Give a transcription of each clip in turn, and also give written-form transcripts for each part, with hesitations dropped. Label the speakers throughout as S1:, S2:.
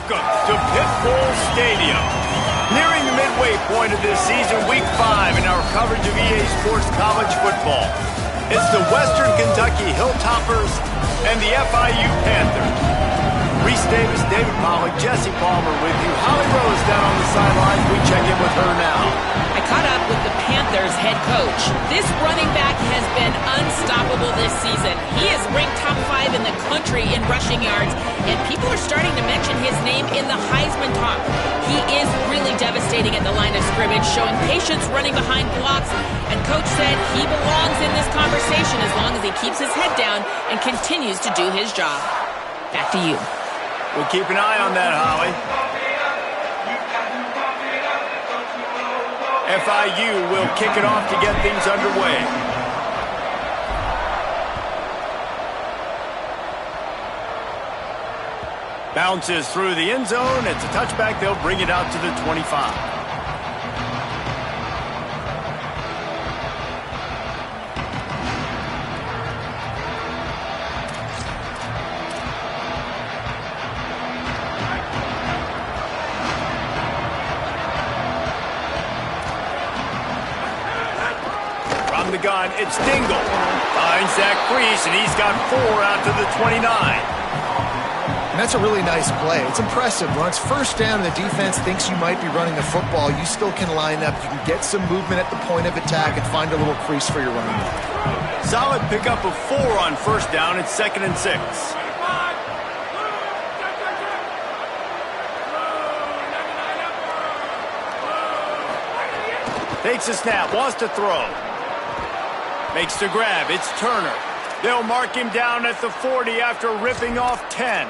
S1: Welcome to Pitbull Stadium. Nearing the midway point of this season, Week 5 in our coverage of EA Sports College Football. It's the Western Kentucky Hilltoppers and the FIU Panthers. Reese Davis, David Pollock, Jesse Palmer with you. Holly Rose down on the sidelines. We check in with her now.
S2: I caught up with the Panthers head coach. This running back has been unstoppable this season. He is ranked top 5 in the country in rushing yards, and people are starting to mention his name in the Heisman talk. He is really devastating at the line of scrimmage, showing patience running behind blocks, and coach said he belongs in this conversation as long as he keeps his head down and continues to do his job. Back to you.
S1: We'll keep an eye on that, Holly. FIU will kick it off to get things underway. Bounces through the end zone. It's a touchback. They'll bring it out to the 25. The gun, it's Dingle. Finds that crease, and he's got 4 out to the 29.
S3: And that's a really nice play. It's impressive. When it's first down and the defense thinks you might be running a football, you still can line up. You can get some movement at the point of attack and find a little crease for your running back.
S1: Solid pickup of 4 on first down. It's 2nd and 6. Takes a snap, wants to throw. Makes the grab. It's Turner. They'll mark him down at the 40 after ripping off 10.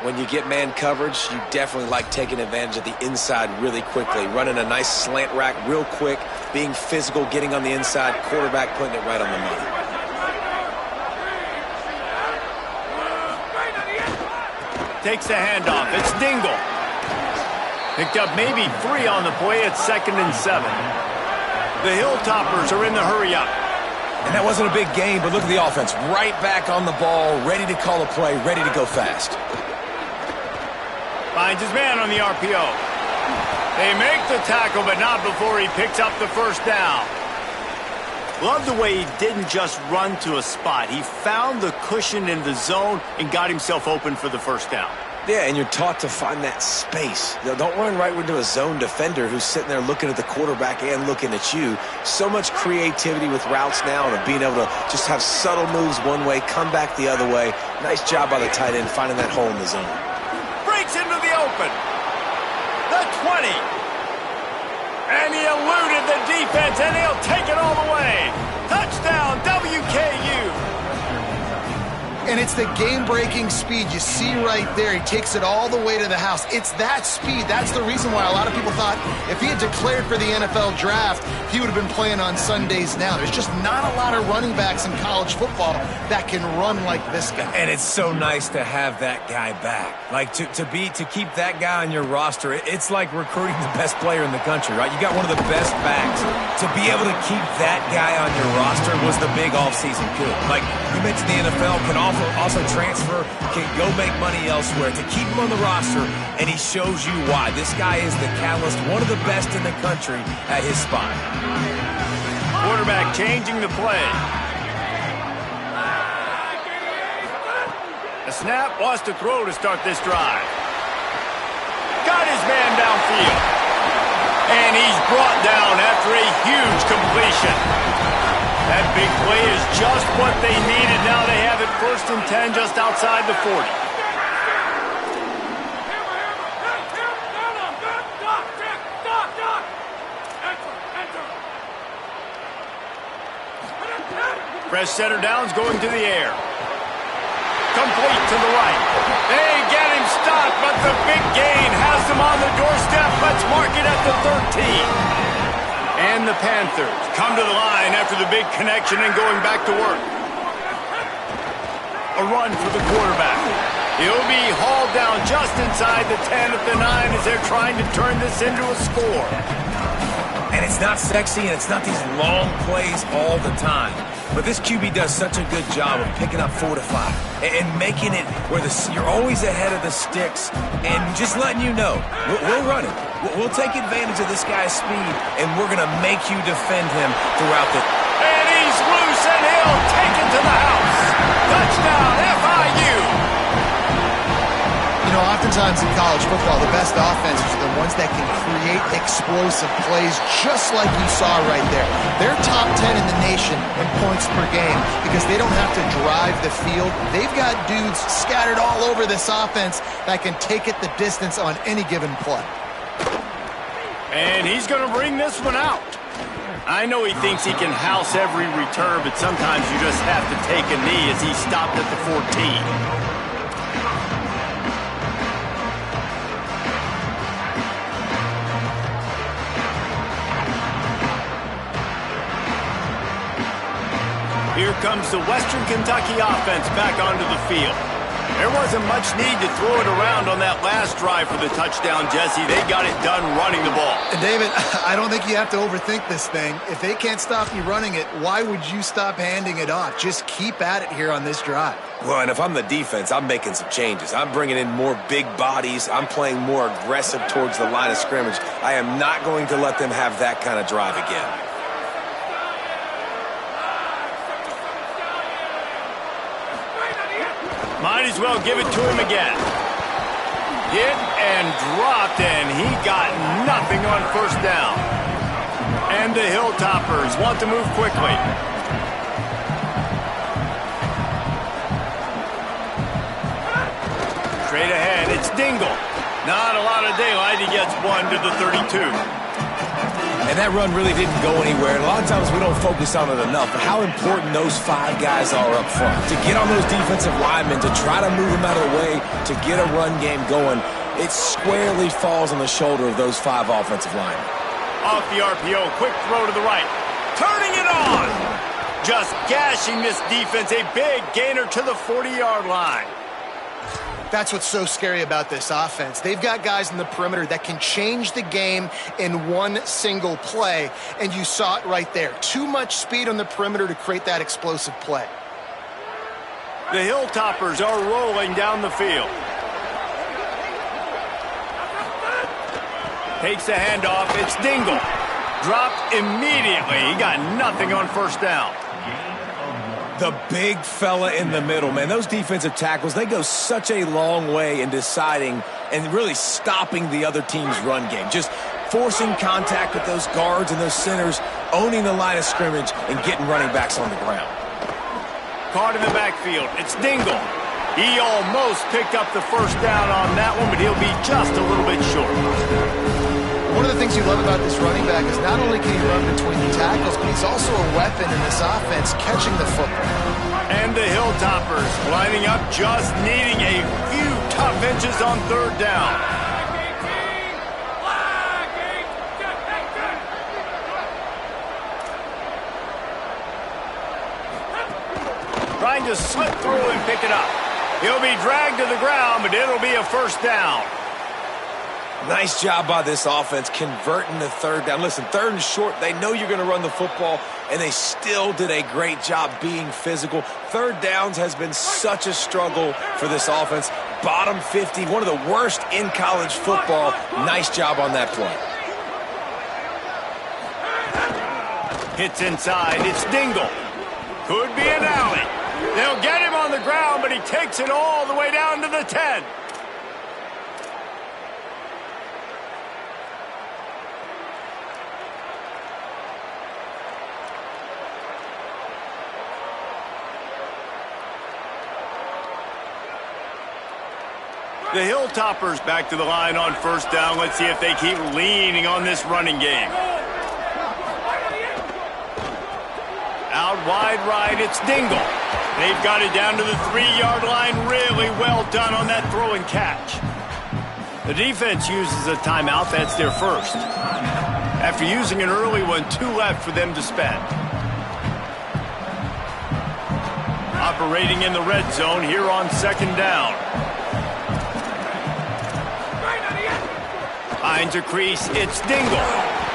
S4: When you get man coverage, you definitely like taking advantage of the inside really quickly. Running a nice slant rack real quick, being physical, getting on the inside, quarterback putting it right on the money.
S1: Takes the handoff. It's Dingle. Picked up maybe 3 on the play. It's 2nd and 7. The Hilltoppers are in the hurry-up.
S4: And that wasn't a big game, but look at the offense. Right back on the ball, ready to call a play, ready to go fast.
S1: Finds his man on the RPO. They make the tackle, but not before he picks up the first down. Love the way he didn't just run to a spot. He found the cushion in the zone and got himself open for the first down.
S4: Yeah, and you're taught to find that space. Don't run right into a zone defender who's sitting there looking at the quarterback and looking at you. So much creativity with routes now and being able to just have subtle moves one way, come back the other way. Nice job by the tight end finding that hole in the zone.
S1: Breaks into the open. The 20. And he eluded the defense, and he'll take it all the way. Touchdown, WKU.
S3: And it's the game-breaking speed you see right there. He takes it all the way to the house. It's that speed. That's the reason why a lot of people thought if he had declared for the NFL draft, he would have been playing on Sundays now. There's just not a lot of running backs in college football that can run like this guy.
S5: And it's so nice to have that guy back. Like to keep that guy on your roster, it's like recruiting the best player in the country, right? You got one of the best backs. To be able to keep that guy on your roster was the big offseason coup. Like you mentioned, the NFL can also transfer, can go make money elsewhere. To keep him on the roster, and he shows you why. This guy is the catalyst, one of the best in the country at his spot.
S1: Quarterback changing the play. A snap, wants to throw to start this drive. Got his man downfield. And he's brought down after a huge completion. That big play is just what they needed. Now they have it 1st and 10 just outside the 40. Fresh center downs going to the air. Complete to the right. They get him stopped, but the big gain has them on the doorstep. Let's mark it at the 13. And the Panthers come to the line after the big connection and going back to work. A run for the quarterback. He'll be hauled down just inside the 10 at the 9 as they're trying to turn this into a score.
S5: And it's not sexy, and it's not these long plays all the time. But this QB does such a good job of picking up 4 to 5 and making it where you're always ahead of the sticks and just letting you know, we're running. We'll take advantage of this guy's speed, and we're going to make you defend him throughout the...
S1: And he's loose, and he'll take it to the house. Touchdown, FIU.
S3: You know, oftentimes in college football, the best offenses are the ones that can create explosive plays just like you saw right there. They're top 10 in the nation in points per game because they don't have to drive the field. They've got dudes scattered all over this offense that can take it the distance on any given play.
S1: And he's going to bring this one out. I know he thinks he can house every return, but sometimes you just have to take a knee as he stopped at the 14. Here comes the Western Kentucky offense back onto the field. There wasn't much need to throw it around on that last drive for the touchdown, Jesse. They got it done running the ball.
S3: And David, I don't think you have to overthink this thing. If they can't stop you running it, why would you stop handing it off? Just keep at it here on this drive.
S5: Well, and if I'm the defense, I'm making some changes. I'm bringing in more big bodies. I'm playing more aggressive towards the line of scrimmage. I am not going to let them have that kind of drive again.
S1: Might as well give it to him again. Hit and dropped, and he got nothing on first down. And the Hilltoppers want to move quickly. Straight ahead, it's Dingle. Not a lot of daylight. He gets one to the 32.
S5: And that run really didn't go anywhere. And a lot of times we don't focus on it enough. But how important those 5 guys are up front. To get on those defensive linemen, to try to move them out of the way, to get a run game going, it squarely falls on the shoulder of those 5 offensive linemen.
S1: Off the RPO, quick throw to the right. Turning it on! Just gashing this defense. A big gainer to the 40-yard line.
S3: That's what's so scary about this offense. They've got guys in the perimeter that can change the game in one single play, and you saw it right there. Too much speed on the perimeter to create that explosive play.
S1: The Hilltoppers are rolling down the field. Takes the handoff. It's Dingle. Dropped immediately. He got nothing on first down.
S5: The big fella in the middle, man. Those defensive tackles, they go such a long way in deciding and really stopping the other team's run game. Just forcing contact with those guards and those centers, owning the line of scrimmage, and getting running backs on the ground.
S1: Caught in the backfield. It's Dingle. He almost picked up the first down on that one, but he'll be just a little bit short.
S3: One of the things you love about this running back is not only can he run between the tackles, but he's also a weapon in this offense, catching the football.
S1: And the Hilltoppers lining up, just needing a few tough inches on third down. Trying to slip through and pick it up. He'll be dragged to the ground, but it'll be a first down.
S5: Nice job by this offense converting the third down. Listen, third and short, they know you're going to run the football, and they still did a great job being physical. Third downs has been such a struggle for this offense. Bottom 50, one of the worst in college football. Nice job on that play.
S1: Hits inside. It's Dingle. Could be an alley. They'll get him on the ground, but he takes it all the way down to the 10. The Hilltoppers back to the line on first down. Let's see if they keep leaning on this running game. Out wide right, it's Dingle. They've got it down to the 3-yard line. Really well done on that throw and catch. The defense uses a timeout. That's their first. After using an early one, 2 left for them to spend. Operating in the red zone here on second down. Finds a crease. It's Dingle.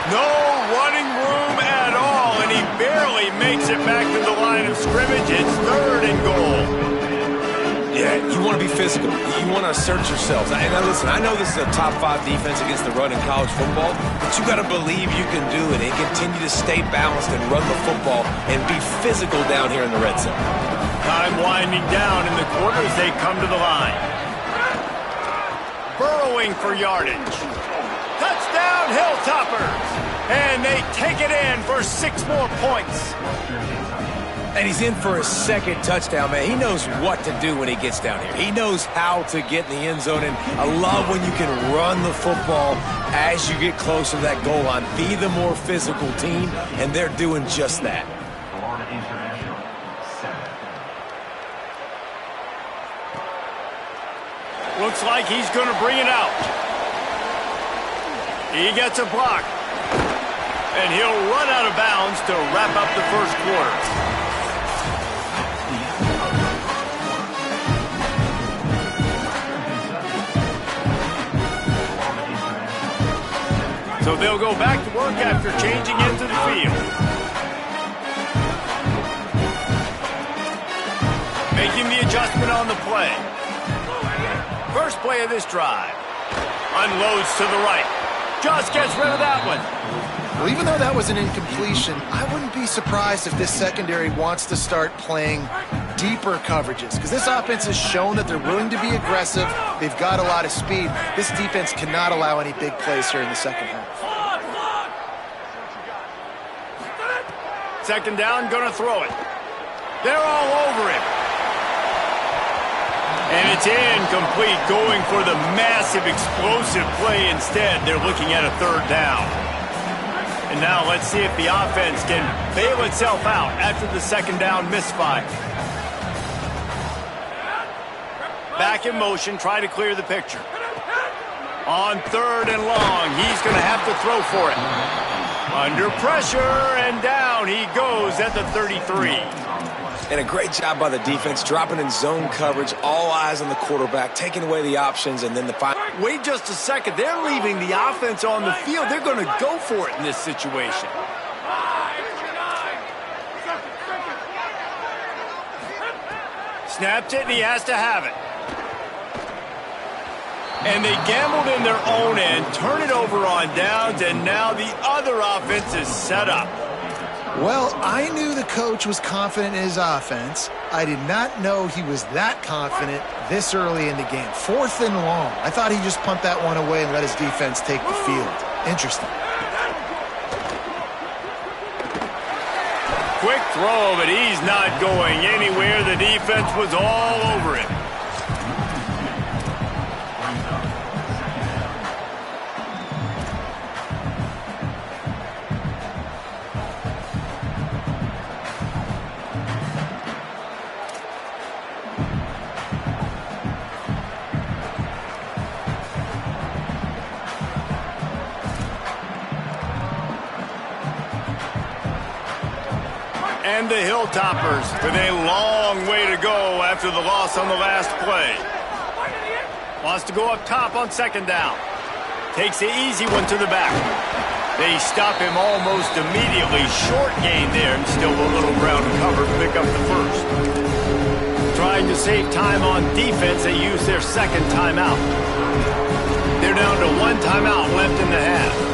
S1: No running room at all, and he barely makes it back to the line of scrimmage. It's 3rd and goal.
S5: Yeah, you want to be physical. You want to assert yourselves. And now listen, I know this is a top 5 defense against the run in college football, but you got to believe you can do it and continue to stay balanced and run the football and be physical down here in the red zone.
S1: Time winding down in the quarter as they come to the line. Burrowing for yardage. Touchdown, Hilltoppers! And they take it in for 6 more points.
S5: And he's in for his 2nd touchdown, man. He knows what to do when he gets down here. He knows how to get in the end zone, and I love when you can run the football as you get closer to that goal line. Be the more physical team, and they're doing just that.
S1: Looks like he's going to bring it out. He gets a block. And he'll run out of bounds to wrap up the first quarter. So they'll go back to work after changing into the field. Making the adjustment on the play. First play of this drive. Unloads to the right. Just gets rid of that one.
S3: Well, even though that was an incompletion, I wouldn't be surprised if this secondary wants to start playing deeper coverages, because this offense has shown that they're willing to be aggressive. They've got a lot of speed. This defense cannot allow any big plays here in the second half.
S1: Second down, gonna throw it. They're all over him. And it's incomplete, going for the massive explosive play instead. They're looking at a 3rd down. And now let's see if the offense can bail itself out after the second down misfire. Back in motion, try to clear the picture. On 3rd and long, he's going to have to throw for it. Under pressure, and down he goes at the 33.
S4: And a great job by the defense, dropping in zone coverage, all eyes on the quarterback, taking away the options, and then the final.
S1: Wait just a second. They're leaving the offense on the field. They're going to go for it in this situation. Snapped it, and he has to have it. And they gambled in their own end, turn it over on downs, and now the other offense is set up.
S3: Well, I knew the coach was confident in his offense. I did not know he was that confident this early in the game. 4th and long. I thought he just pumped that one away and let his defense take the field. Interesting.
S1: Quick throw, but he's not going anywhere. The defense was all over him. And the Hilltoppers with a long way to go after the loss on the last play. Wants to go up top on 2nd down. Takes the easy one to the back. They stop him almost immediately. Short gain there, and still a little ground cover to pick up the first. Trying to save time on defense, they use their 2nd timeout. They're down to 1 timeout left in the half.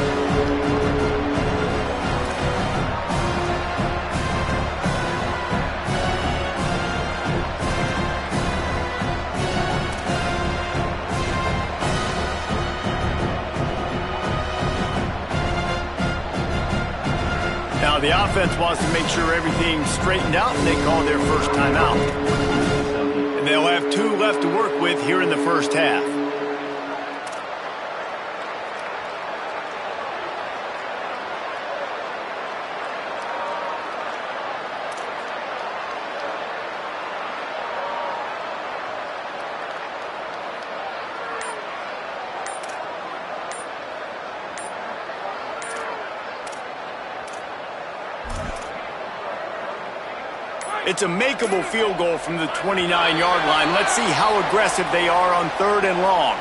S1: Now the offense wants to make sure everything's straightened out, and they call their first timeout. And they'll have 2 left to work with here in the first half. It's a makeable field goal from the 29-yard line. Let's see how aggressive they are on 3rd and long.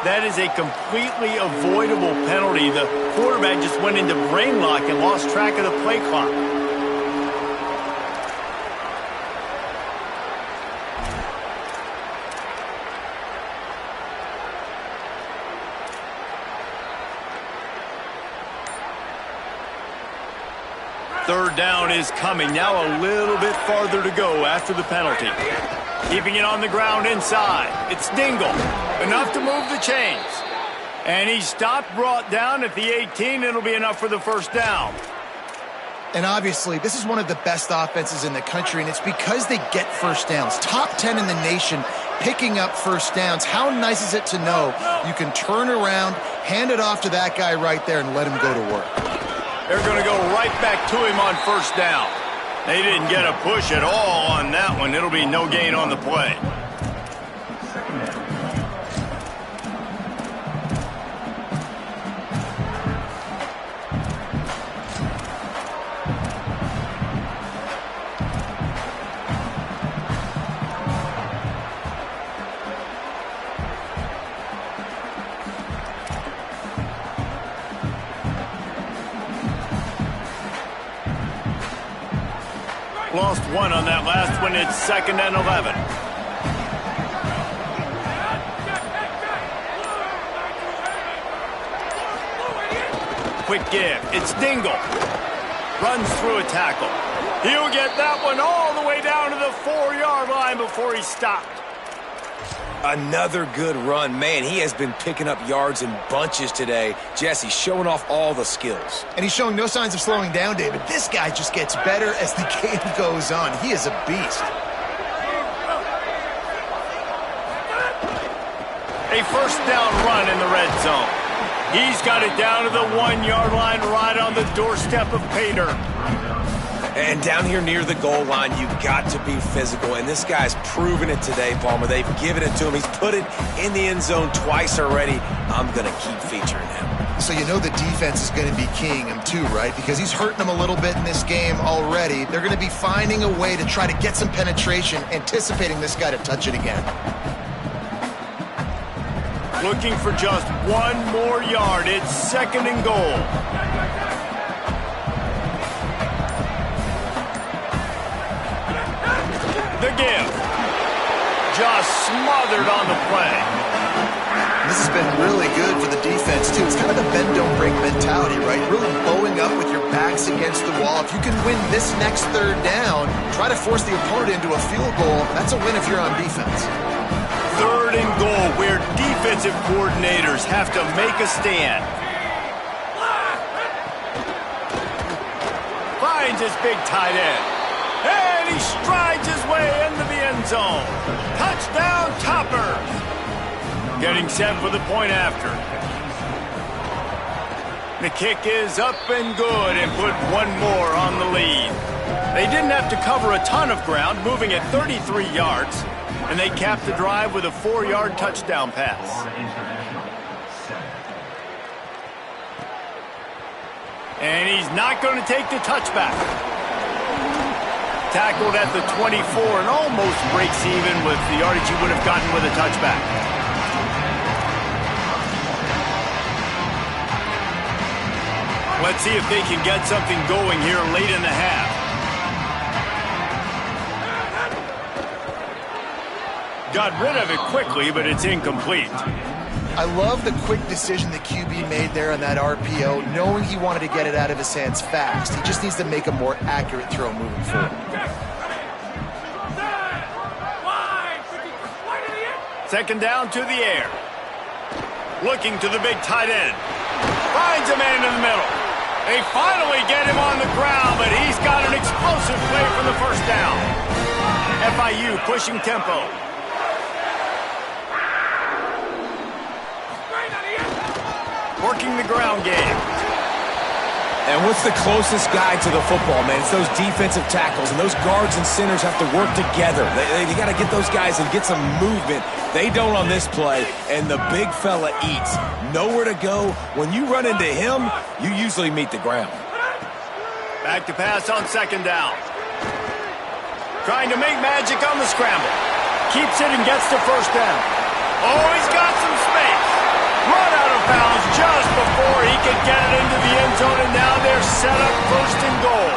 S1: That is a completely avoidable penalty. The quarterback just went into brain lock and lost track of the play clock. Third down is coming. Now a little bit farther to go after the penalty. Keeping it on the ground inside. It's Dingle. Enough to move the chains. And he's stopped, brought down at the 18. It'll be enough for the first down.
S3: And obviously, this is one of the best offenses in the country, and it's because they get first downs. Top 10 in the nation picking up first downs. How nice is it to know you can turn around, hand it off to that guy right there, and let him go to work.
S1: They're going to go right back to him on first down. They didn't get a push at all on that one. It'll be no gain on the play. Lost one on that last one. It's 2nd and 11. Quick give. It's Dingle. Runs through a tackle. He'll get that one all the way down to the 4-yard line before he stopped.
S5: Another good run. Man, he has been picking up yards in bunches today. Jesse showing off all the skills.
S3: And he's showing no signs of slowing down, David. This guy just gets better as the game goes on. He is a beast.
S1: A first down run in the red zone. He's got it down to the 1-yard line right on the doorstep of pay dirt.
S5: And down here near the goal line, you've got to be physical. And this guy's proven it today, Palmer. They've given it to him. He's put it in the end zone twice already. I'm going to keep featuring him.
S3: So you know the defense is going to be keying him too, right? Because he's hurting them a little bit in this game already. They're going to be finding a way to try to get some penetration, anticipating this guy to touch it again.
S1: Looking for just one more yard. It's 2nd and goal. The give. Just smothered on the play.
S3: This has been really good for the defense, too. It's kind of the bend-don't-break mentality, right? Really bowing up with your backs against the wall. If you can win this next third down, try to force the opponent into a field goal. That's a win if you're on defense.
S1: 3rd and goal, where defensive coordinators have to make a stand. Finds his big tight end. And he strides his way into the end zone. Touchdown, Toppers. Getting set for the point after. The kick is up and good and put one more on the lead. They didn't have to cover a ton of ground, moving at 33 yards, and they capped the drive with a 4-yard touchdown pass. And he's not going to take the touchback. Tackled at the 24 and almost breaks even with the yardage he would have gotten with a touchback. Let's see if they can get something going here late in the half. Got rid of it quickly, but it's incomplete.
S3: I love the quick decision the QB made there on that RPO, knowing he wanted to get it out of his hands fast. He just needs to make a more accurate throw moving forward.
S1: 2nd down to the air. Looking to the big tight end. Finds a man in the middle. They finally get him on the ground, but he's got an explosive play for the first down. FIU pushing tempo. Working the ground game.
S5: And what's the closest guy to the football, man? It's those defensive tackles, and those guards and centers have to work together. They got to get those guys and get some movement. They don't on this play, and the big fella eats. Nowhere to go. When you run into him, you usually meet the ground.
S1: Back to pass on 2nd down. Trying to make magic on the scramble. Keeps it and gets to first down. Oh, he's got some space. Run out of bounds just before he could get it into the end zone, and now they're set up first and goal.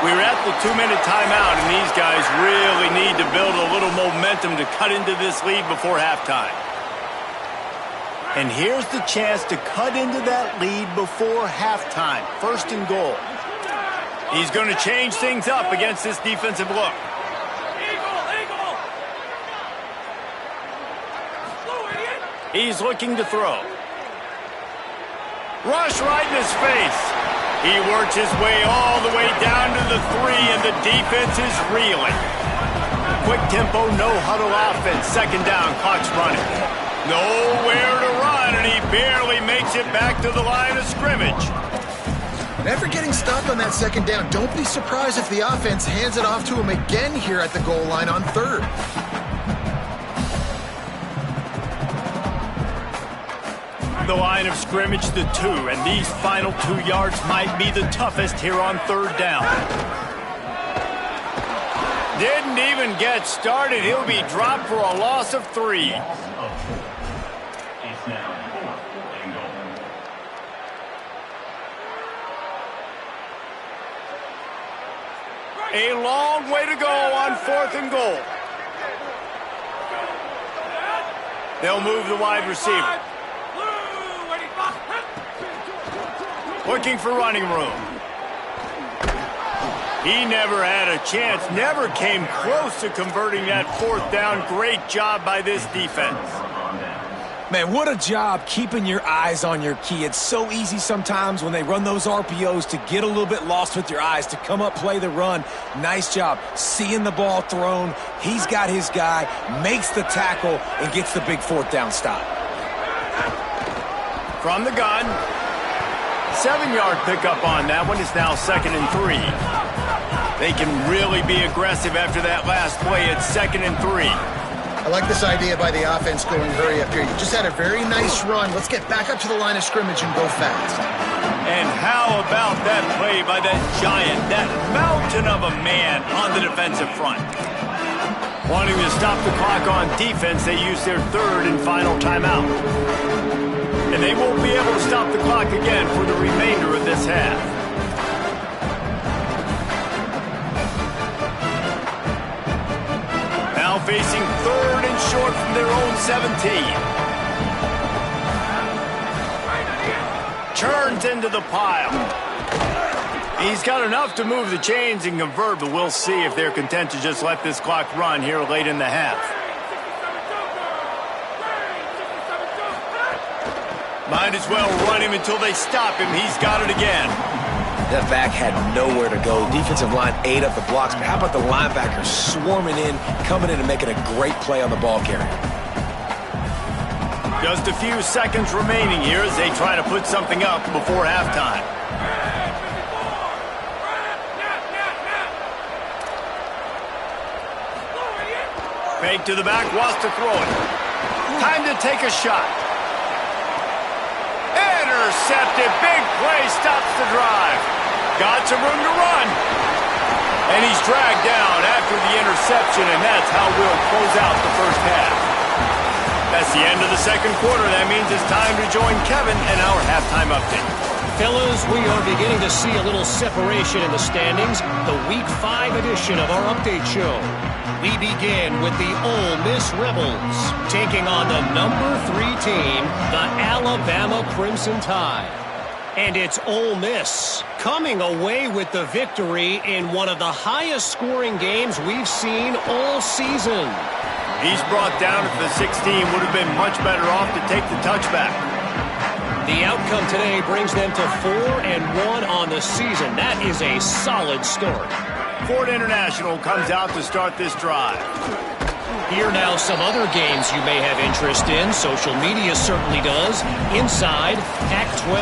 S1: We're at the 2-minute timeout, and these guys really need to build a little momentum to cut into this lead before halftime. And here's the chance to cut into that lead before halftime. First and goal. He's going to change things up against this defensive look. He's looking to throw. Rush right in his face. He works his way all the way down to the 3, and the defense is reeling. Quick tempo, no huddle offense. Second down, clock's running. Nowhere to run, and he barely makes it back to the line of scrimmage.
S3: Never getting stopped on that second down. Don't be surprised if the offense hands it off to him again here at the goal line on third.
S1: The line of scrimmage, the 2, and these final 2 yards might be the toughest here on third down. Didn't even get started. He'll be dropped for a loss of 3. A long way to go on 4th and goal. They'll move the wide receiver. Looking for running room. He never had a chance, never came close to converting that 4th down. Great job by this defense.
S5: Man, what a job keeping your eyes on your key. It's so easy sometimes when they run those RPOs to get a little bit lost with your eyes, to come up, play the run. Nice job seeing the ball thrown. He's got his guy, makes the tackle, and gets the big 4th down stop.
S1: From the gun. 7-yard pickup on that one. It's now 2nd and 3. They can really be aggressive after that last play. It's 2nd and 3.
S3: I like this idea by the offense going hurry up here. You just had a very nice run. Let's get back up to the line of scrimmage and go fast.
S1: And how about that play by that giant, that mountain of a man on the defensive front? Wanting to stop the clock on defense, they use their 3rd and final timeout. And they won't be able to stop the clock again for the remainder of this half. Now facing 3rd and short from their own 17. Turns into the pile. He's got enough to move the chains and convert, but we'll see if they're content to just let this clock run here late in the half. Might as well run him until they stop him. He's got it again.
S4: That back had nowhere to go. Defensive line ate up the blocks, but how about the linebackers swarming in, coming in and making a great play on the ball carrier?
S1: Just a few seconds remaining here as they try to put something up before halftime. Fake to the back, wants to throw it. Time to take a shot. Intercepted, big play, stops the drive. Got some room to run. And he's dragged down after the interception, and that's how we'll close out the first half. That's the end of the second quarter. That means it's time to join Kevin and our halftime update.
S6: Fellas, we are beginning to see a little separation in the standings. The Week 5 edition of our update show. We begin with the Ole Miss Rebels taking on the number 3 team, the Alabama Crimson Tide. And it's Ole Miss coming away with the victory in one of the highest scoring games we've seen all season.
S1: He's brought down at the 16, would have been much better off to take the touchback.
S6: The outcome today brings them to 4-1 on the season. That is a solid start.
S1: Ford International comes out to start this drive.
S6: Here now some other games you may have interest in. Social media certainly does. Inside Pac-12.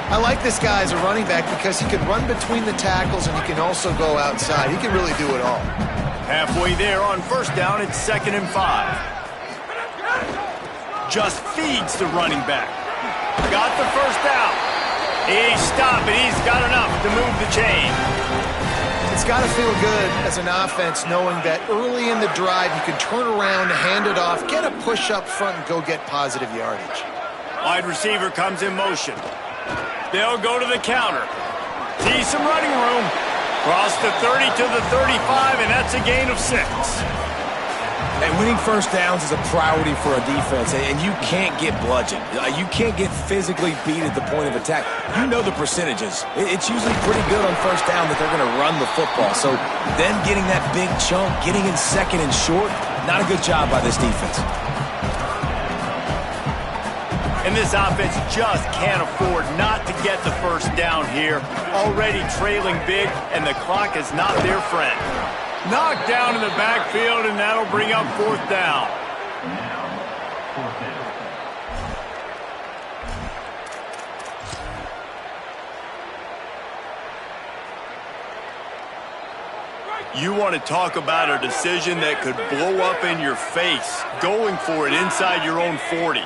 S3: I like this guy as a running back because he can run between the tackles and he can also go outside. He can really do it all.
S1: Halfway there on first down, it's 2nd and 5. Just feeds the running back. Got the first down. He's stopped, and he's got enough to move the chain.
S3: It's got to feel good as an offense knowing that early in the drive you can turn around, hand it off, get a push up front, and go get positive yardage.
S1: Wide receiver comes in motion. They'll go to the counter. See some running room. Cross the 30 to the 35, and that's a gain of 6.
S5: And winning first downs is a priority for a defense, and you can't get bludgeoned. You can't get physically beat at the point of attack. You know the percentages. It's usually pretty good on first down that they're going to run the football. So then getting that big chunk, getting in second and short, not a good job by this defense.
S1: And this offense just can't afford not to get the first down here. Already trailing big, and the clock is not their friend. Knocked down in the backfield, and that'll bring up 4th down. You want to talk about a decision that could blow up in your face, going for it inside your own 40.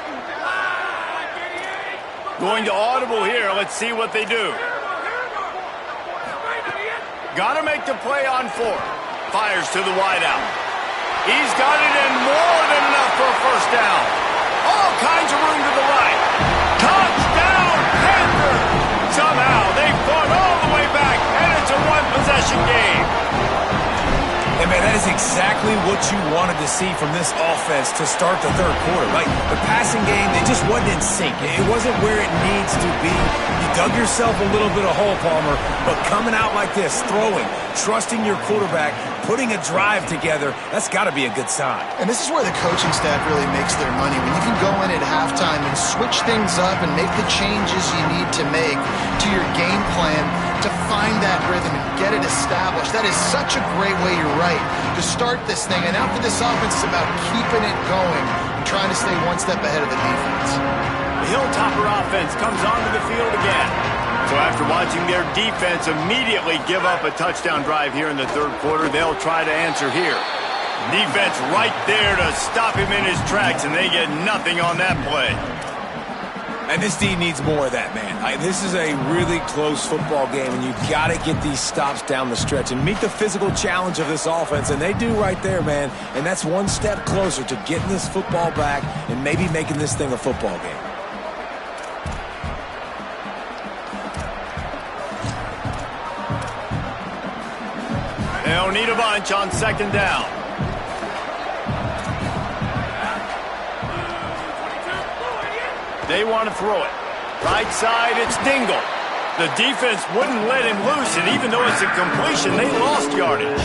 S1: Going to audible here. Let's see what they do. Got to make the play on 4. Fires to the wideout. He's got it in more than enough for a first down. All kinds of room to the right. Touchdown, Panther! Somehow they fought all the way back, and it's a one-possession game.
S5: And, man, that is exactly what you wanted to see from this offense to start the third quarter. Like, the passing game, it just wasn't in sync. It wasn't where it needs to be. You dug yourself a little bit of hole, Palmer, but coming out like this, throwing, trusting your quarterback, putting a drive together, that's got to be a good sign.
S3: And this is where the coaching staff really makes their money. When you can go in at halftime and switch things up and make the changes you need to make to your game plan to find that rhythm and get it established. That is such a great way, you're right, to start this thing. And after this offense is about keeping it going and trying to stay one step ahead of the defense.
S1: The Hilltopper offense comes onto the field again. So after watching their defense immediately give up a touchdown drive here in the third quarter, they'll try to answer here. Defense right there to stop him in his tracks, and they get nothing on that play.
S5: And this D needs more of that, man. This is a really close football game, and you've got to get these stops down the stretch and meet the physical challenge of this offense, and they do right there, man. And that's one step closer to getting this football back and maybe making this thing a football game.
S1: They'll need a bunch on 2nd down. They want to throw it. Right side, it's Dingle. The defense wouldn't let him loose, and even though it's a completion, they lost yardage.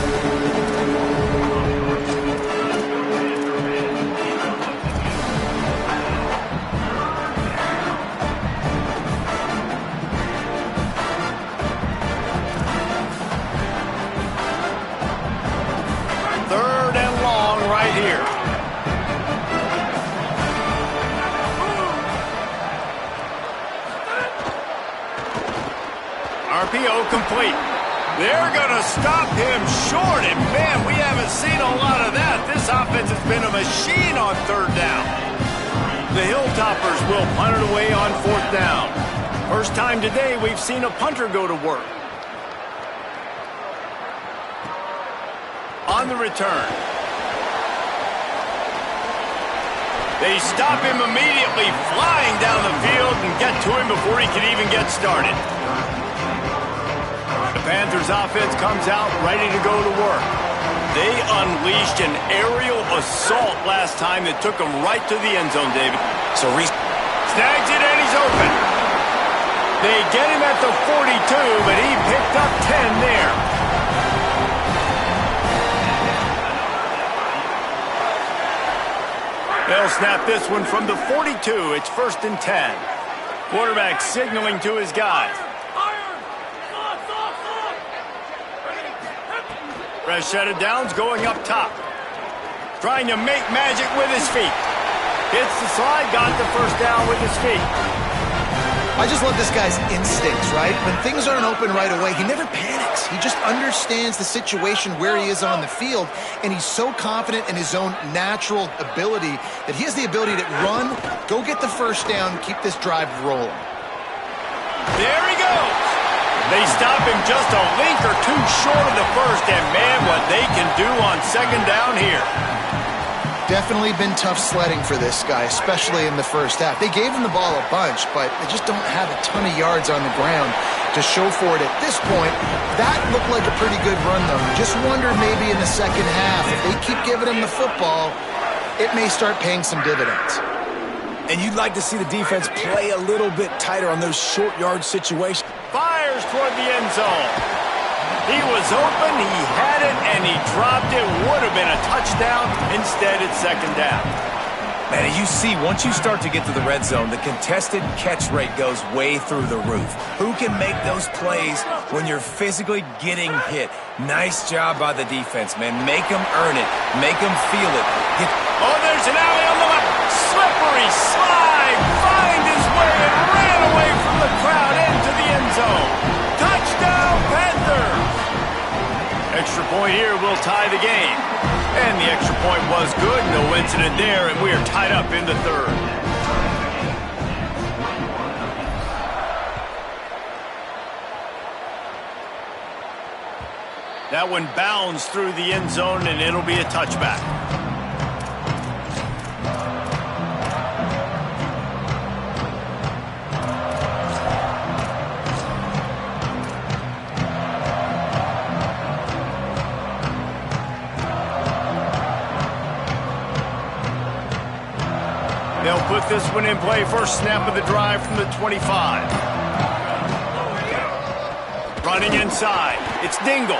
S1: RPO complete. They're going to stop him short, and man, we haven't seen a lot of that. This offense has been a machine on 3rd down. The Hilltoppers will punt it away on 4th down. First time today we've seen a punter go to work. On the return. They stop him immediately, flying down the field, and get to him before he can even get started. The Panthers offense comes out ready to go to work. They unleashed an aerial assault last time that took them right to the end zone, David.
S5: So Reese
S1: snags it, and he's open. They get him at the 42, but he picked up 10 there. They'll snap this one from the 42. It's 1st and 10. Quarterback signaling to his guys. Fresh set of downs going up top. Trying to make magic with his feet. Hits the slide, got the first down with his feet.
S3: I just love this guy's instincts, right? When things aren't open right away, he never panics. He just understands the situation where he is on the field, and he's so confident in his own natural ability that he has the ability to run, go get the first down, keep this drive rolling.
S1: There he goes. They stop him just a link or two short of the first, and man, what they can do on 2nd down here.
S3: Definitely been tough sledding for this guy, especially in the first half. They gave him the ball a bunch, but they just don't have a ton of yards on the ground to show for it at this point. That looked like a pretty good run, though. You just wonder maybe in the second half, if they keep giving him the football, it may start paying some dividends.
S4: And you'd like to see the defense play a little bit tighter on those short yard situations.
S1: Fires toward the end zone. He was open, he had it, and he dropped it. Would have been a touchdown. Instead, it's second down.
S5: Man, you see, once you start to get to the red zone, the contested catch rate goes way through the roof. Who can make those plays when you're physically getting hit? Nice job by the defense, man. Make them earn it. Make them feel it.
S1: Oh, there's an alley on the left. Slippery slide. Find his way and ran away from the crowd into the end zone. Touchdown, Panthers. Extra point here will tie the game. And the extra point was good. No incident there, and we are tied up in the third. That one bounds through the end zone, and it'll be a touchback. They'll put this one in play. First snap of the drive from the 25. Running inside. It's Dingle.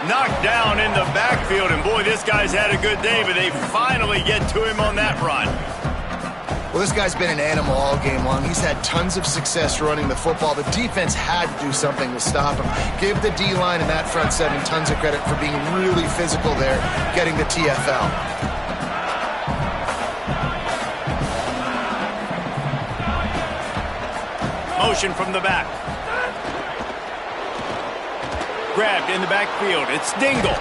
S1: Knocked down in the backfield. And boy, this guy's had a good day, but they finally get to him on that run.
S3: Well, this guy's been an animal all game long. He's had tons of success running the football. The defense had to do something to stop him. Give the D-line and that front seven tons of credit for being really physical there, getting the TFL.
S1: Motion from the back. Grabbed in the backfield. It's Dingle.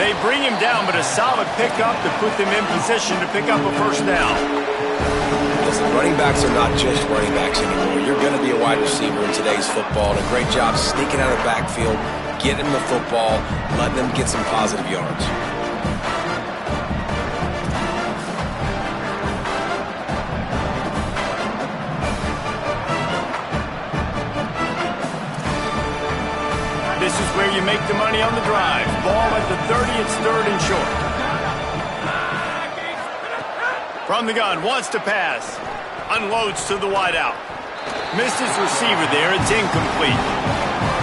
S1: They bring him down, but a solid pickup to put them in position to pick up a first down.
S4: Listen, running backs are not just running backs anymore. You're going to be a wide receiver in today's football, and a great job sneaking out of the backfield, getting them the football, letting them get some positive yards.
S1: This is where you make the money on the drive. Ball at the 30, it's third and short. From the gun, wants to pass. Unloads to the wideout. Missed his receiver there, it's incomplete.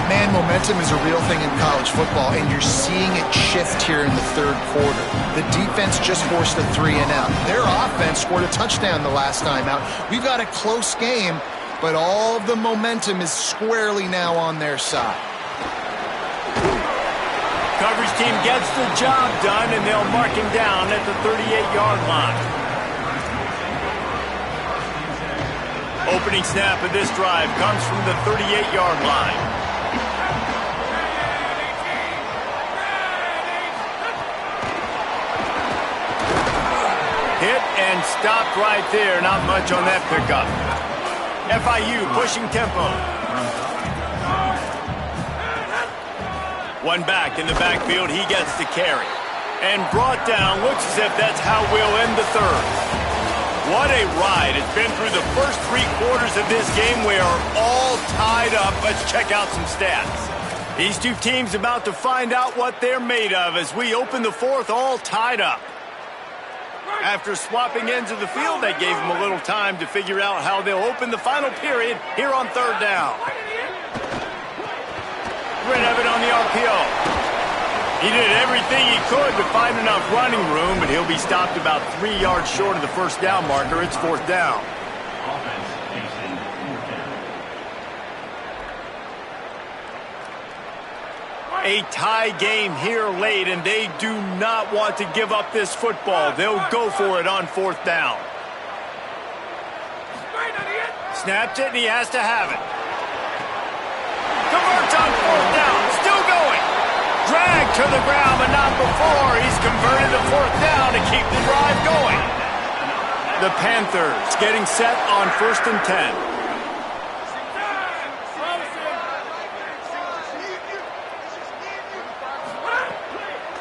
S3: Man, momentum is a real thing in college football, and you're seeing it shift here in the third quarter. The defense just forced a 3-and-out. Their offense scored a touchdown the last time out. We've got a close game, but all of the momentum is squarely now on their side.
S1: Coverage team gets the job done, and they'll mark him down at the 38-yard line. Opening snap of this drive comes from the 38-yard line. Hit and stopped right there. Not much on that pickup. FIU pushing tempo. One back in the backfield, he gets the carry. And brought down, looks as if that's how we'll end the third. What a ride. It's been through the first 3 quarters of this game. We are all tied up. Let's check out some stats. These two teams about to find out what they're made of as we open the fourth all tied up. After swapping ends of the field, that gave them a little time to figure out how they'll open the final period here on third down. Rid of it on the RPO. He did everything he could to find enough running room, but he'll be stopped about 3 yards short of the first down marker. It's fourth down. A tie game here late, and they do not want to give up this football. They'll go for it on fourth down. Snaps it, and he has to have it. Converts on fourth down. Still going. Dragged to the ground, but not before. He's converted to fourth down to keep the drive going. The Panthers getting set on 1st and 10.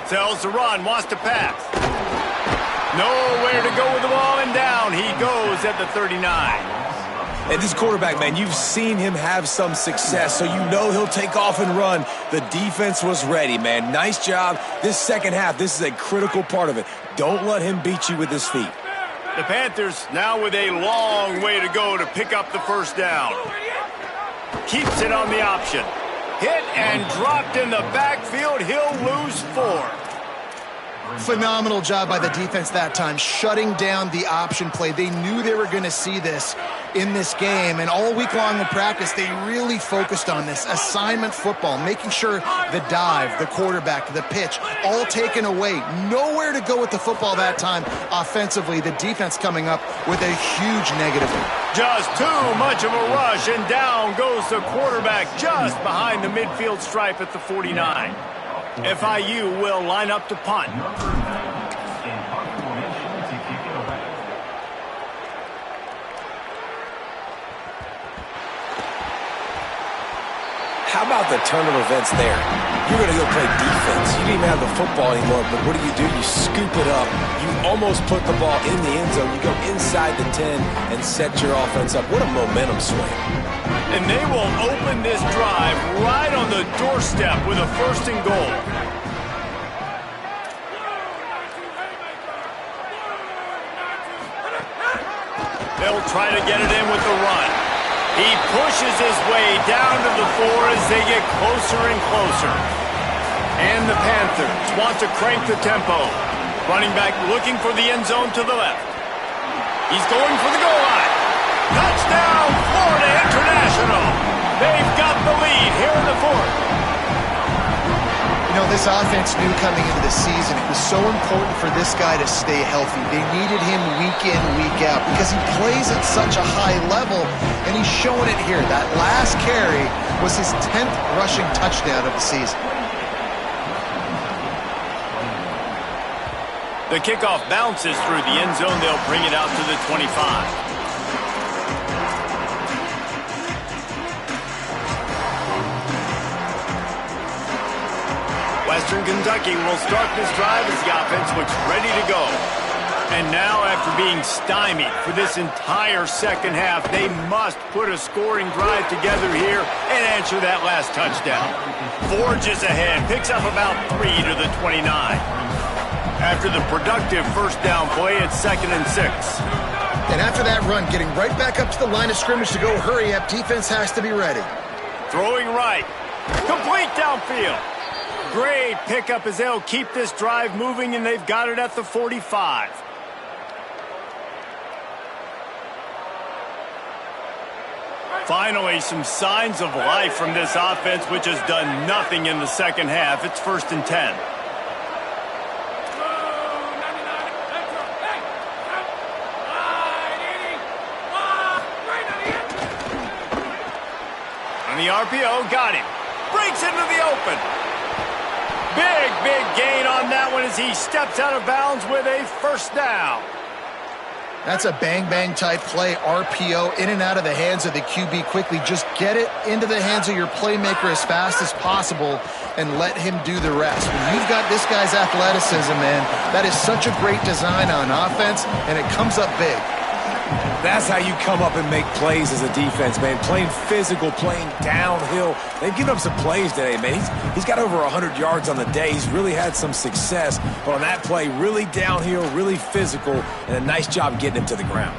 S1: Tells the run, wants to pass. Nowhere to go with the ball, and down he goes at the 39.
S5: And this quarterback, man, you've seen him have some success, so you know he'll take off and run. The defense was ready, man. Nice job. This second half, this is a critical part of it. Don't let him beat you with his feet.
S1: The Panthers now with a long way to go to pick up the first down. Keeps it on the option. Hit and dropped in the backfield. He'll lose 4.
S3: Phenomenal job by the defense that time, shutting down the option play. They knew they were going to see this in this game, and all week long in practice, they really focused on this assignment football, making sure the dive, the quarterback, the pitch, all taken away. Nowhere to go with the football that time offensively. The defense coming up with a huge negative.
S1: Just too much of a rush, and down goes the quarterback just behind the midfield stripe at the 49. FIU will line up to punt.
S4: How about the turn of events there? You're going to go play defense. You didn't even have the football anymore, but what do? You scoop it up. You almost put the ball in the end zone. You go inside the 10 and set your offense up. What a momentum swing.
S1: And they will open this drive right on the doorstep with a 1st and goal. They'll try to get it in with the run. He pushes his way down to the 4 as they get closer and closer. And the Panthers want to crank the tempo. Running back looking for the end zone to the left. He's going for the goal line. Touchdown, Florida International. They've got the lead here in the 4th.
S3: You know, this offense knew coming into the season it was so important for this guy to stay healthy. They needed him week in, week out because he plays at such a high level, and he's showing it here. That last carry was his 10th rushing touchdown of the season.
S1: The kickoff bounces through the end zone. They'll bring it out to the 25. Western Kentucky will start this drive as the offense looks ready to go. And now, after being stymied for this entire second half, they must put a scoring drive together here and answer that last touchdown. Forges ahead, picks up about 3 to the 29. After the productive first down play, it's 2nd and 6.
S3: And after that run, getting right back up to the line of scrimmage to go hurry up, defense has to be ready.
S1: Throwing right. Complete downfield. Great pickup as they'll keep this drive moving, and they've got it at the 45. Finally, some signs of life from this offense, which has done nothing in the second half. It's 1st and 10. And the RPO got him. Breaks into the open. Big gain on that one as he steps out of bounds with a 1st down.
S3: That's a bang-bang type play, RPO, in and out of the hands of the QB quickly. Just get it into the hands of your playmaker as fast as possible and let him do the rest. When you've got this guy's athleticism, man, that is such a great design on offense, and it comes up big.
S5: That's how you come up and make plays as a defense, man. Playing physical, playing downhill. They've given up some plays today, man. He's got over 100 yards on the day. He's really had some success. But on that play, really downhill, really physical, and a nice job getting him to the ground.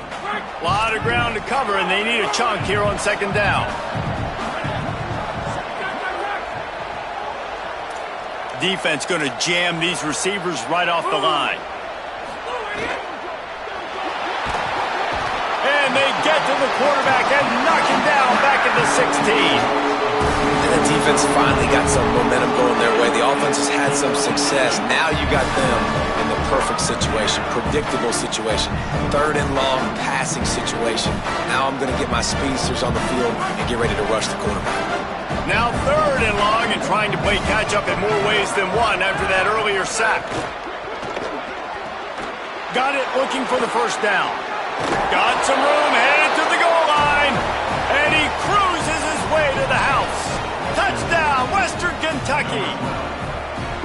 S1: A lot of ground to cover, and they need a chunk here on 2nd down. Defense going to jam these receivers right off the line. And they get to the quarterback and knock him down back at the 16.
S4: And the defense finally got some momentum going their way. The offense has had some success. Now you got them in the perfect situation, predictable situation, 3rd and long passing situation. Now I'm going to get my speedsters on the field and get ready to rush the quarterback.
S1: Now 3rd and long and trying to play catch-up in more ways than one after that earlier sack. Got it looking for the 1st down. Got some room, headed to the goal line, and he cruises his way to the house. Touchdown, Western Kentucky.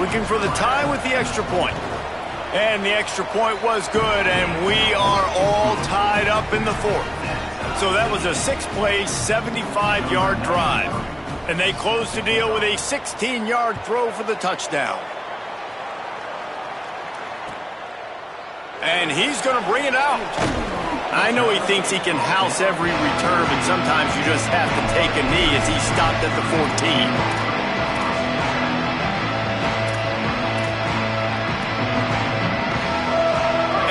S1: Looking for the tie with the extra point. And the extra point was good, and we are all tied up in the fourth. So that was a 6-play, 75-yard drive. And they closed the deal with a 16-yard throw for the touchdown. And he's going to bring it out. I know he thinks he can house every return, but sometimes you just have to take a knee as he stopped at the 14.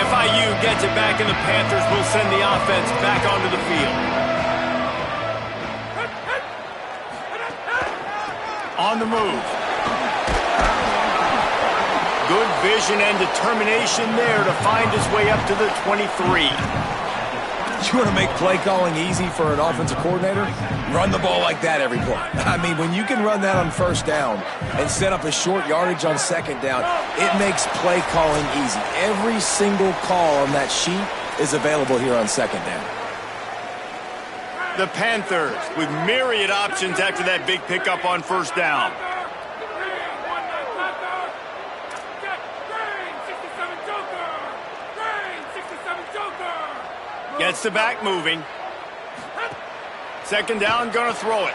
S1: FIU gets it back, and the Panthers will send the offense back onto the field. On the move. Good vision and determination there to find his way up to the 23.
S5: You want to make play calling easy for an offensive coordinator? Run the ball like that every play. I mean, when you can run that on first down and set up a short yardage on second down, it makes play calling easy. Every single call on that sheet is available here on second down.
S1: The Panthers with myriad options after that big pickup on first down. Gets the back moving. Second down, gonna throw it.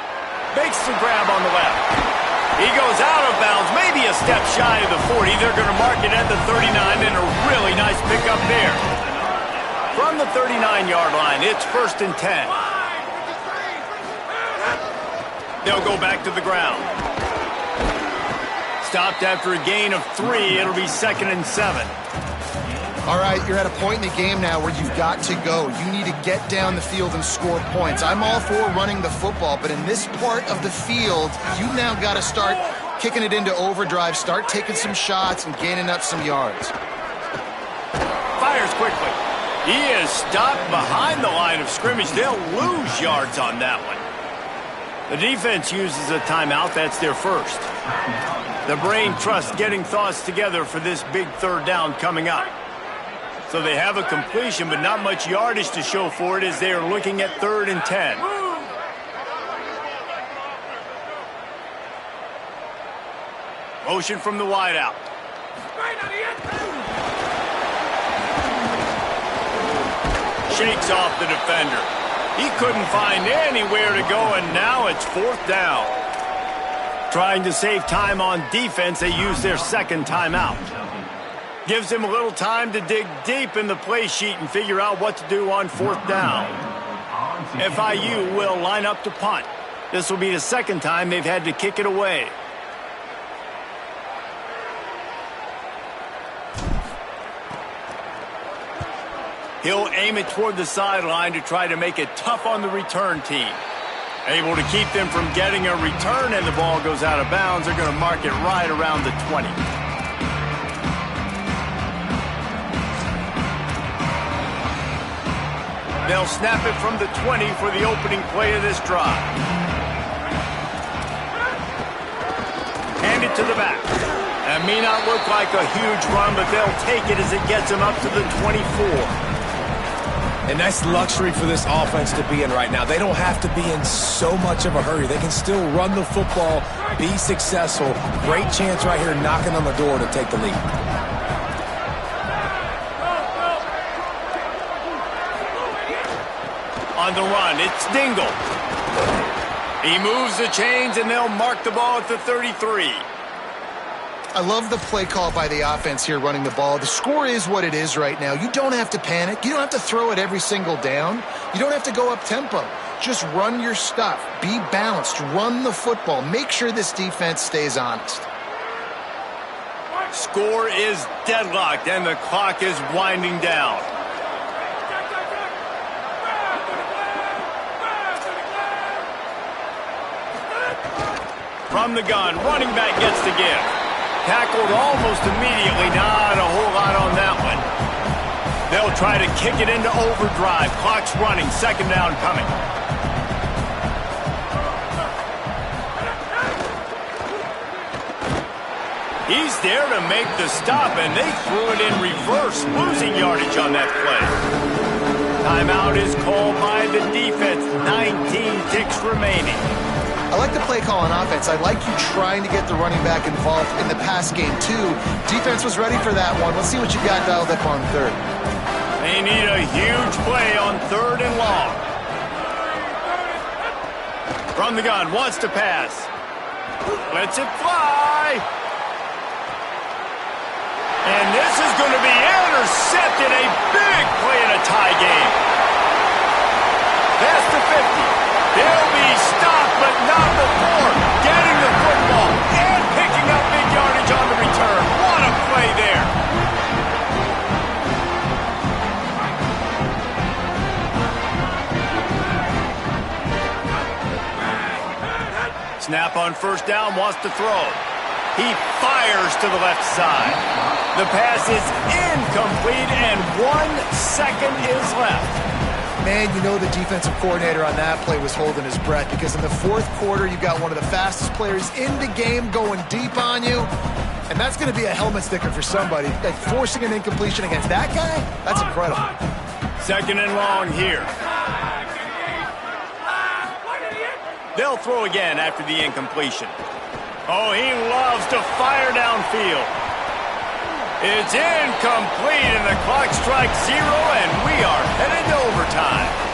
S1: Makes the grab on the left. He goes out of bounds, maybe a step shy of the 40. They're gonna mark it at the 39, and a really nice pickup there. From the 39-yard line, it's 1st and 10. They'll go back to the ground. Stopped after a gain of 3. It'll be 2nd and 7.
S3: All right, you're at a point in the game now where you've got to go. You need to get down the field and score points. I'm all for running the football, but in this part of the field, you now got to start kicking it into overdrive, start taking some shots and gaining up some yards.
S1: Fires quickly. He is stopped behind the line of scrimmage. They'll lose yards on that one. The defense uses a timeout. That's their first. The brain trusts getting thoughts together for this big third down coming up. So they have a completion, but not much yardage to show for it as they are looking at 3rd and 10. Motion from the wideout. Shakes off the defender. He couldn't find anywhere to go, and now it's 4th down. Trying to save time on defense, they use their second timeout. Gives him a little time to dig deep in the play sheet and figure out what to do on 4th down. FIU will line up to punt. This will be the second time they've had to kick it away. He'll aim it toward the sideline to try to make it tough on the return team. Able to keep them from getting a return, and the ball goes out of bounds. They're going to mark it right around the 20. They'll snap it from the 20 for the opening play of this drive. Hand it to the back. That may not look like a huge run, but they'll take it as it gets them up to the 24.
S5: And that's luxury for this offense to be in right now. They don't have to be in so much of a hurry. They can still run the football, be successful. Great chance right here knocking on the door to take the lead.
S1: On the run, it's Dingle. He moves the chains, and they'll mark the ball at the 33.
S3: I love the play call by the offense here running the ball. The score is what it is right now. You don't have to panic. You don't have to throw it every single down. You don't have to go up tempo. Just run your stuff. Be balanced. Run the football. Make sure this defense stays honest.
S1: Score is deadlocked, and the clock is winding down. From the gun, running back gets the give. Tackled almost immediately. Not a whole lot on that one. They'll try to kick it into overdrive. Clock's running. Second down coming. He's there to make the stop, and they threw it in reverse, losing yardage on that play. Timeout is called by the defense. 19 ticks remaining.
S3: I like the play call on offense. I like you trying to get the running back involved in the pass game, too. Defense was ready for that one. Let's see what you got dialed up on third.
S1: They need a huge play on 3rd and long. From the gun, wants to pass. Lets it fly. And this is going to be intercepted. A big play in a tie game. Past the 50. They'll be stopped, but not before getting the football and picking up big yardage on the return. What a play there. Snap on 1st down, wants to throw. He fires to the left side. The pass is incomplete, and 1 second is left.
S3: Man, you know the defensive coordinator on that play was holding his breath, because in the 4th quarter, you've got one of the fastest players in the game going deep on you, and that's going to be a helmet sticker for somebody. Like, forcing an incompletion against that guy, that's incredible.
S1: 2nd and long here. They'll throw again after the incompletion. Oh, he loves to fire downfield. It's incomplete, and the clock strikes 0, and we are headed to overtime.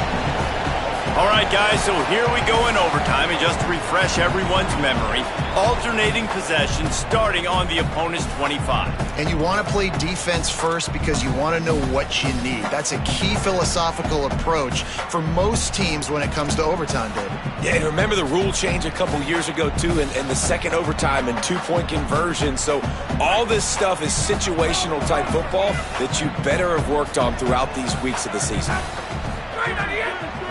S1: All right, guys, so here we go in overtime, and just to refresh everyone's memory, alternating possession starting on the opponent's 25.
S3: And you want to play defense first because you want to know what you need. That's a key philosophical approach for most teams when it comes to overtime, David.
S4: Yeah, and remember the rule change a couple years ago, too, and the second overtime and 2-point conversion. So all this stuff is situational type football that you better have worked on throughout these weeks of the season.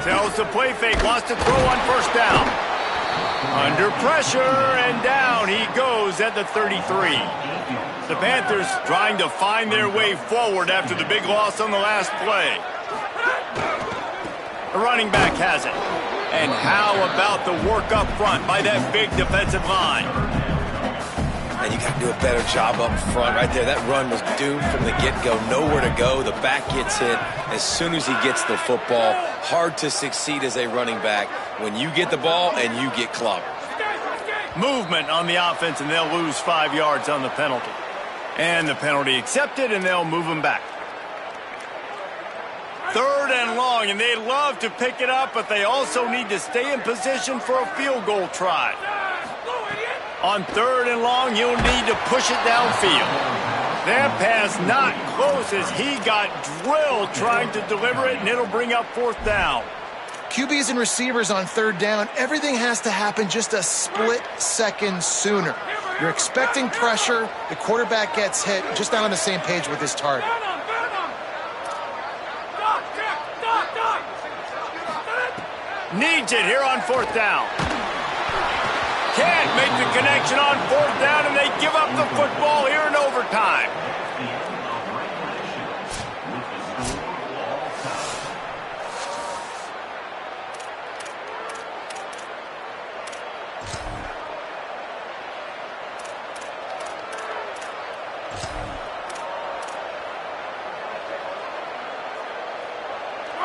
S1: Tells the play fake, wants to throw on 1st down. Under pressure, and down he goes at the 33. The Panthers trying to find their way forward after the big loss on the last play. The running back has it. And how about the work up front by that big defensive line?
S4: And you got to do a better job up front right there. That run was doomed from the get-go. Nowhere to go. The back gets hit as soon as he gets the football. Hard to succeed as a running back when you get the ball and you get clobbered.
S1: Movement on the offense, and they'll lose 5 yards on the penalty. And the penalty accepted, and they'll move them back. 3rd and long, and they love to pick it up, but they also need to stay in position for a field goal try. On 3rd and long, you'll need to push it downfield. That pass not close as he got drilled trying to deliver it, and it'll bring up 4th down.
S3: QBs and receivers on 3rd down, everything has to happen just a split second sooner. You're expecting pressure, the quarterback gets hit, just not on the same page with his target.
S1: Needs it here on 4th down. Can't make the connection on 4th down, and they give up the football here in overtime.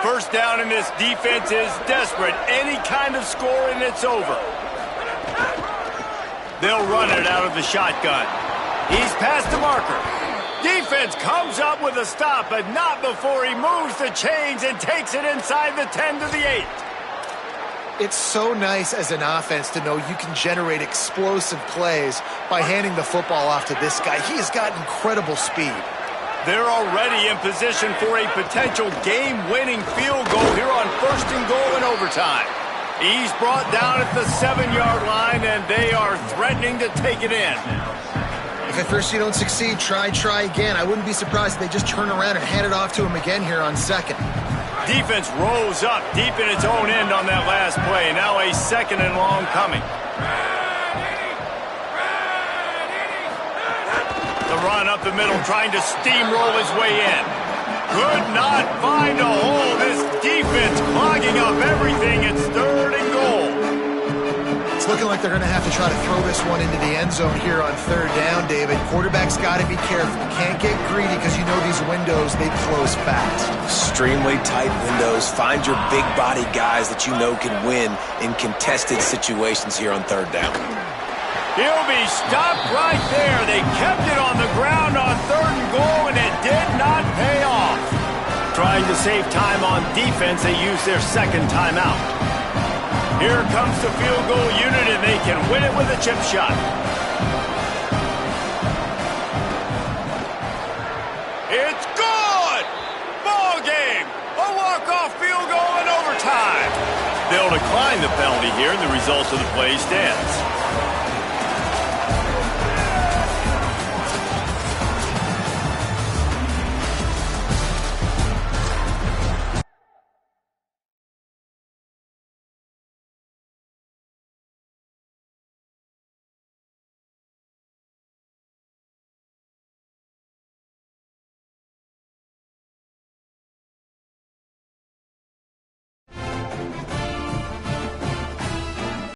S1: First down, and this defense is desperate. Any kind of score, and it's over. They'll run it out of the shotgun. He's past the marker. Defense comes up with a stop, but not before he moves the chains and takes it inside the 10 to the 8.
S3: It's so nice as an offense to know you can generate explosive plays by handing the football off to this guy. He has got incredible speed.
S1: They're already in position for a potential game-winning field goal here on 1st and goal in overtime. He's brought down at the 7-yard line, and they are threatening to take it in.
S3: If at first you don't succeed, try again. I wouldn't be surprised if they just turn around and hand it off to him again here on 2nd.
S1: Defense rolls up deep in its own end on that last play. Now a 2nd and long coming. The run up the middle, trying to steamroll his way in. Could not find a hole. This defense clogging up everything. It's 3rd and goal.
S3: It's looking like they're going to have to try to throw this one into the end zone here on third down, David. Quarterback's got to be careful. Can't get greedy because you know these windows, they close fast.
S4: Extremely tight windows. Find your big body guys that you know can win in contested situations here on third down.
S1: He'll be stopped right there. They kept it on the ground on third and goal, and it did not pay off. Trying to save time on defense, they use their second timeout. Here comes the field goal unit, and they can win it with a chip shot. It's good! Ball game! A walk-off field goal in overtime. They'll decline the penalty here, and the result of the play stands.